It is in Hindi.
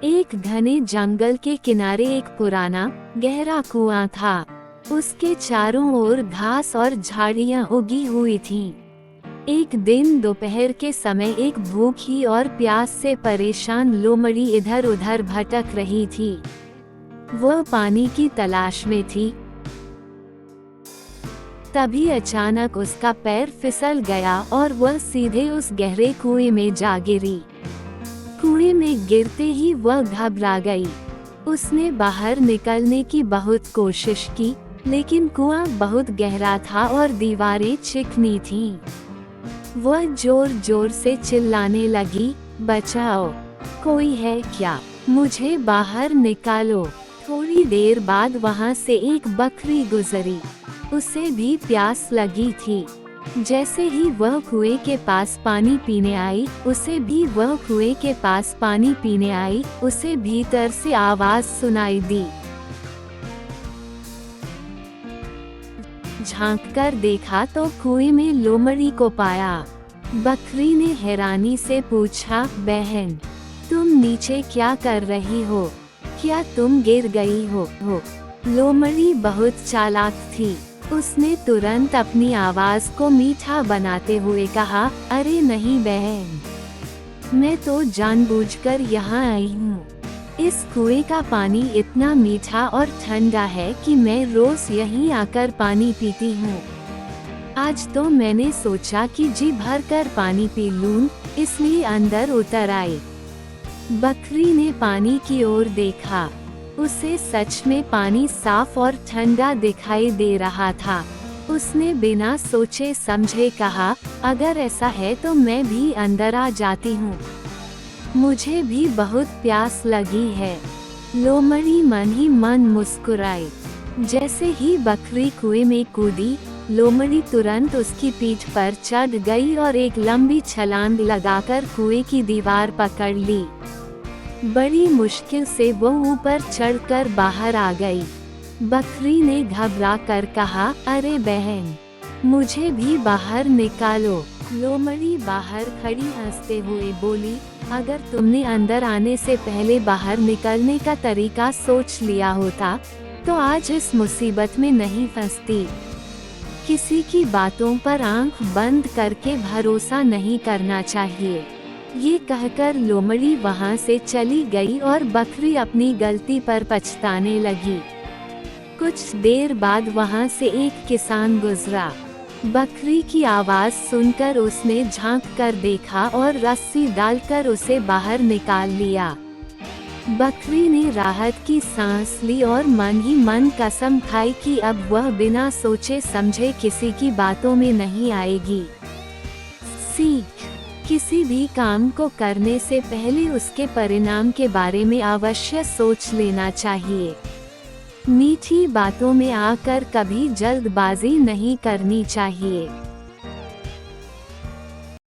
एक घने जंगल के किनारे एक पुराना गहरा कुआं था। उसके चारों ओर घास और झाड़ियां उगी हुई थीं। एक दिन दोपहर के समय एक भूखी और प्यास से परेशान लोमड़ी इधर उधर भटक रही थी। वह पानी की तलाश में थी। तभी अचानक उसका पैर फिसल गया और वह सीधे उस गहरे कुएं में जा गिरी। कुएं में गिरते ही वह घबरा गई। उसने बाहर निकलने की बहुत कोशिश की, लेकिन कुआं बहुत गहरा था और दीवारें चिकनी थीं। वह जोर जोर से चिल्लाने लगी, बचाओ, कोई है क्या? मुझे बाहर निकालो। थोड़ी देर बाद वहां से एक बकरी गुजरी। उसे भी प्यास लगी थी। जैसे ही वह कुएं के पास पानी पीने आई, उसे भीतर से आवाज सुनाई दी। झांककर देखा तो कुएं में लोमड़ी को पाया। बकरी ने हैरानी से पूछा, बहन, तुम नीचे क्या कर रही हो? क्या तुम गिर गई हो? लोमड़ी बहुत चालाक थी। उसने तुरंत अपनी आवाज को मीठा बनाते हुए कहा, अरे नहीं बहन, मैं तो जानबूझकर यहाँ आई हूँ। इस कुएं का पानी इतना मीठा और ठंडा है कि मैं रोज यहीं आकर पानी पीती हूँ। आज तो मैंने सोचा कि जी भर कर पानी पी लूं, इसलिए अंदर उतर आई। बकरी ने पानी की ओर देखा। उसे सच में पानी साफ और ठंडा दिखाई दे रहा था। उसने बिना सोचे समझे कहा, अगर ऐसा है तो मैं भी अंदर आ जाती हूँ। मुझे भी बहुत प्यास लगी है। लोमड़ी मन ही मन मुस्कुराई। जैसे ही बकरी कुएं में कूदी, लोमड़ी तुरंत उसकी पीठ पर चढ़ गई और एक लंबी छलांग लगाकर कुएं की दीवार पकड़ ली। बड़ी मुश्किल से वो ऊपर चढ़कर बाहर आ गई। बकरी ने घबरा कर कहा, अरे बहन, मुझे भी बाहर निकालो। लोमड़ी बाहर खड़ी हंसते हुए बोली, अगर तुमने अंदर आने से पहले बाहर निकलने का तरीका सोच लिया होता तो आज इस मुसीबत में नहीं फंसती। किसी की बातों पर आंख बंद करके भरोसा नहीं करना चाहिए। ये कहकर लोमड़ी वहां से चली गई और बकरी अपनी गलती पर पछताने लगी। कुछ देर बाद वहां से एक किसान गुजरा। बकरी की आवाज सुनकर उसने झांक कर देखा और रस्सी डालकर उसे बाहर निकाल लिया। बकरी ने राहत की सांस ली और मन ही मन कसम खाई कि अब वह बिना सोचे समझे किसी की बातों में नहीं आएगी। सीख: किसी भी काम को करने से पहले उसके परिणाम के बारे में अवश्य सोच लेना चाहिए। मीठी बातों में आकर कभी जल्दबाजी नहीं करनी चाहिए।